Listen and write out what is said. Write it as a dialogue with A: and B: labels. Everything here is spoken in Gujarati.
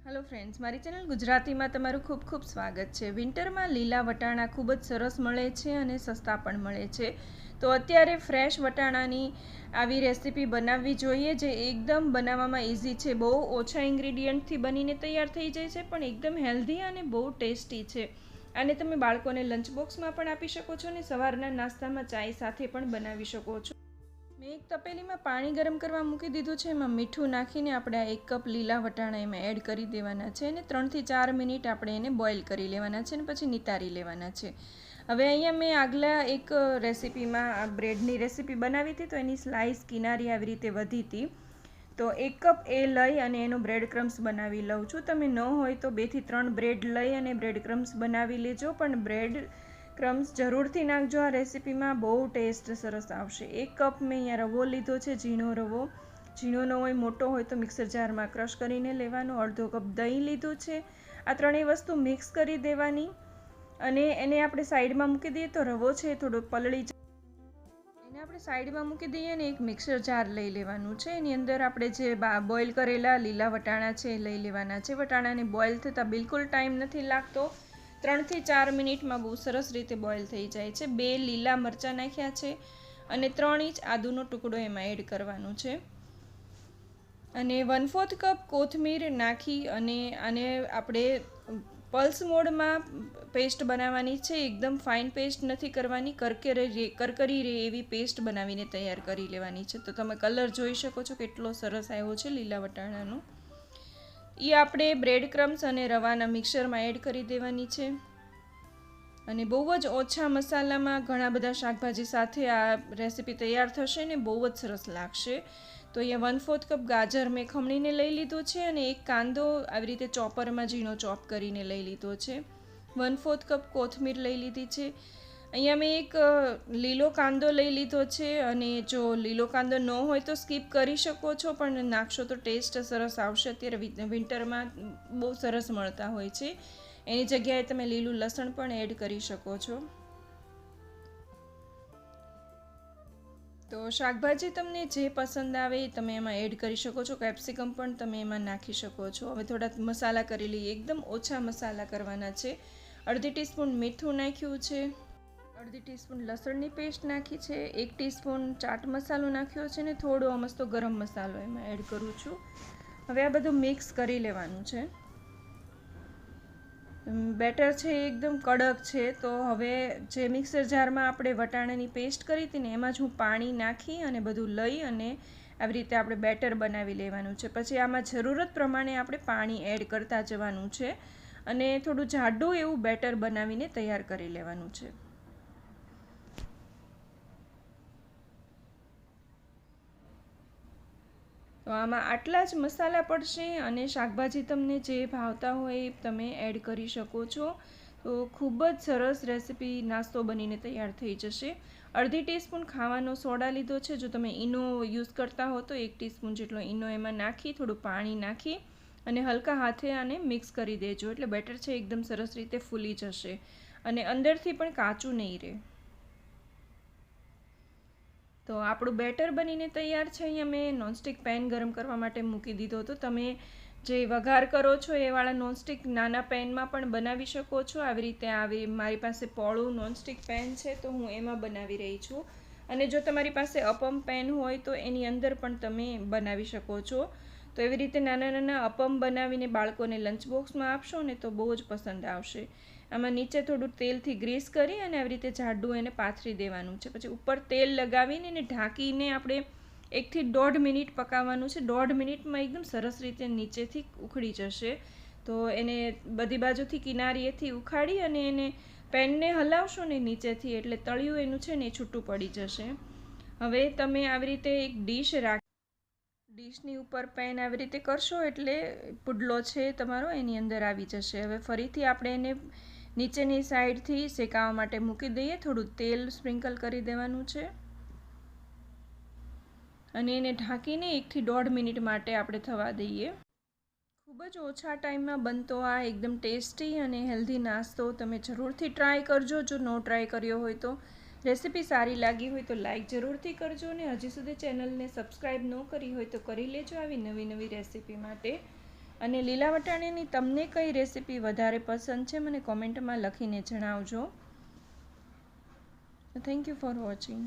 A: हेलो फ्रेंड्स, मारी चेनल गुजराती में तमारुं खूब खूब स्वागत है। विंटर में लीला वटाणा खूब ज सरस मळे छे अने सस्ता पण मळे छे। तो अत्यारे फ्रेश वटाणानी आवी रेसिपी बनाववी जोईए जे एकदम बनाववामां इजी छे। बहु ओछा इन्ग्रीडियंट थी बनीने तैयार थई जाय छे पण एकदम हेल्धी अने बहु टेस्टी छे। आने तमे बाळकोने लंच बॉक्स में पण आपी शको छो ने सवाરના नास्तामां चाय સાથે પણ બનાવી શકો છો। मैं एक तपेली में पानी गरम करवा मूकी दीधुं छे। एमां मीठुं नाखीने आपणे 1 कप लीला वटाणा एमां एड करी देवाना छे अने 3 થી 4 मिनिट आपणे एने बॉइल करी लेवाना छे अने पछी नितारी लेवाना छे। हवे अहींया मैं आगला एक रेसिपीमां आ ब्रेडनी रेसिपी बनावी हती तो एनी स्लाइस किनारी आवी रीते वधी हती। तो 1 कप ए लई अने एनो ब्रेड क्रम्स बनावी लઉં છું। તમે ન હોય તો 2 થી 3 ब्रेड लई अने ब्रेड क्रम्स बनावी लेजो, पण ब्रेड क्रम्स जरूरथी नाखजो। आ रेसिपीमां बहु टेस्ट सरस आवशे। 1 कप मैं अहींया रवो लीधो छे, झीणो रवो। झीणो न होय मोटो होय तो मिक्सर जारमां क्रश करीने लेवानो। अर्धो कप दહીં લીધું છે। આ ત્રણેય વસ્તુ મિક્સ કરી દેવાની અને એને આપણે સાઈડમાં મૂકી દઈએ તો રવો છે થોડો પલળી જાય। એને આપણે સાઈડમાં મૂકી દઈએ અને એક મિક્સર જાર લઈ લેવાનું છે। એની અંદર આપણે જે બોઇલ કરેલા લીલા વટાણા છે એ લઈ લેવાના છે। વટાણાને બોઇલ થતાં બિલકુલ ટાઈમ નથી લાગતો। 3 થી 4 મિનિટમાં બહુ સરસ રીતે બોઇલ થઈ જાય છે। 2 લીલા મરચાં નાખ્યા છે અને 3 ઇંચ આદુનો ટુકડો એમાં એડ કરવાનો છે અને 1/4 કપ કોથમીર નાખી અને આને આપણે પલ્સ મોડમાં પેસ્ટ બનાવવાની છે। એકદમ ફાઇન પેસ્ટ નથી કરવાની, કરકરી રે એવી પેસ્ટ બનાવીને તૈયાર કરી લેવાની છે। તો તમે કલર જોઈ શકો છો કેટલો સરસ આવ્યો છે લીલા વટાણાનો। એ આપણે બ્રેડ ક્રમ્સ અને રવાના મિક્સરમાં એડ કરી દેવાની છે અને બહુ જ ઓછા મસાલામાં ઘણા બધા શાકભાજી સાથે આ રેસિપી તૈયાર થશે ને બહુ જ સરસ લાગશે। તો અહીંયા 1/4 કપ ગાજર મેં ખમણીને લઈ લીધો છે અને એક કાંદો આવી રીતે ચોપરમાં ઝીણો ચોપ કરીને લઈ લીધો છે। 1/4 કપ કોથમીર લઈ લીધી છે। અહીંયા મેં એક લીલો કાંદો લઈ લીધો છે અને જો લીલો કાંદો ન હોય તો સ્કીપ કરી શકો છો, પણ નાખશો તો ટેસ્ટ સરસ આવશે। અત્યારે વિન્ટરમાં બહુ સરસ મળતા હોય છે। એની જગ્યાએ તમે લીલું લસણ પણ એડ કરી શકો છો। તો શાકભાજી તમને જે પસંદ આવે એ તમે એમાં એડ કરી શકો છો। કેપ્સિકમ પણ તમે એમાં નાખી શકો છો। હવે થોડા મસાલા કરી લઈએ। એકદમ ઓછા મસાલા કરવાના છે। અડધી ટીસ્પૂન મીઠું નાખ્યું છે, અડધી ટીસ્પૂન લસણની પેસ્ટ નાખી છે, 1 ટીસ્પૂન ચાટ મસાલો નાખ્યો છે ને થોડો અમસ્તો ગરમ મસાલો એમાં એડ કરું છું। હવે આ બધું મિક્સ કરી લેવાનું છે। બેટર છે એકદમ કડક છે। તો હવે જે મિક્સર જારમાં આપણે વટાણાની પેસ્ટ કરી હતી ને એમાં જ હું પાણી નાખી અને બધું લઈ અને આવી રીતે આપણે બેટર બનાવી લેવાનું છે। પછી આમાં જરૂરત પ્રમાણે આપણે પાણી એડ કરતા જવાનું છે અને થોડું જાડું એવું બેટર બનાવીને તૈયાર કરી લેવાનું છે। તો આમાં આટલા જ મસાલા પડશે અને શાકભાજી તમને જે ભાવતા હોય એ તમે એડ કરી શકો છો। તો ખૂબ જ સરસ રેસિપી નાસ્તો બનીને તૈયાર થઈ જશે। અડધી ટીસ્પૂન ખાવાનો સોડા લીધો છે। જો તમે ઈનો યુઝ કરતા હો તો 1 ટીસ્પૂન જેટલો ઈનો એમાં નાખી થોડું પાણી નાખી અને હલકા હાથે આને મિક્સ કરી દેજો, એટલે બેટર છે એકદમ સરસ રીતે ફૂલી જશે અને અંદરથી પણ કાચું નહીં રહે। તો આપણું બેટર બનીને તૈયાર છે। અહીંયા મેં નોનસ્ટિક પેન ગરમ કરવા માટે મૂકી દીધો હતો। તમે જે વઘાર કરો છો એ વાળા નોનસ્ટિક નાના પેનમાં પણ બનાવી શકો છો। આવી રીતે આવી મારી પાસે પોળું નોનસ્ટિક પેન છે તો હું એમાં બનાવી રહી છું અને જો તમારી પાસે અપમ પેન હોય તો એની અંદર પણ તમે બનાવી શકો છો। તો એવી રીતે નાના નાના અપમ બનાવીને બાળકોને લંચ બોક્સમાં આપશો ને તો બહુ જ પસંદ આવશે। આમાં નીચે થોડું તેલથી ગ્રીસ કરી અને આવી રીતે જાડું એને પાથરી દેવાનું છે। પછી ઉપર તેલ લગાવીને એને ઢાંકીને આપણે 1 થી 1.5 મિનિટ પકાવવાનું છે। 1.5 મિનિટમાં એકદમ સરસ રીતે નીચેથી ઉખડી જશે। તો એને બધી બાજુથી કિનારીએથી ઉખાડી અને એને પેનને હલાવશો ને નીચેથી એટલે તળિયું એનું છે ને એ છૂટું પડી જશે। હવે તમે આવી રીતે એક ડીશની ઉપર પેન આવી રીતે કરશો એટલે પુડલો છે તમારો એની અંદર આવી જશે। હવે ફરીથી આપણે એને નીચેની સાઈડથી શેકાવા માટે મૂકી દઈએ। થોડું તેલ સ્પ્રિંકલ કરી દેવાનું છે અને એને ઢાંકીને 1 થી 1.5 મિનિટ માટે આપણે થવા દઈએ। ખૂબ જ ઓછા ટાઈમમાં બનતો આ એકદમ ટેસ્ટી અને હેલ્ધી નાસ્તો તમે જરૂરથી ટ્રાય કરજો। જો ન ટ્રાય કર્યો હોય તો રેસિપી સારી લાગી હોય તો લાઈક જરૂરથી કરજો અને હજી સુધી ચેનલને સબસ્ક્રાઈબ ન કરી હોય તો કરી લેજો આવી નવી નવી રેસિપી માટે। અને લીલા વટાણાની તમને કઈ રેસીપી વધારે પસંદ છે મને કોમેન્ટમાં લખીને જણાવજો. Thank you for watching.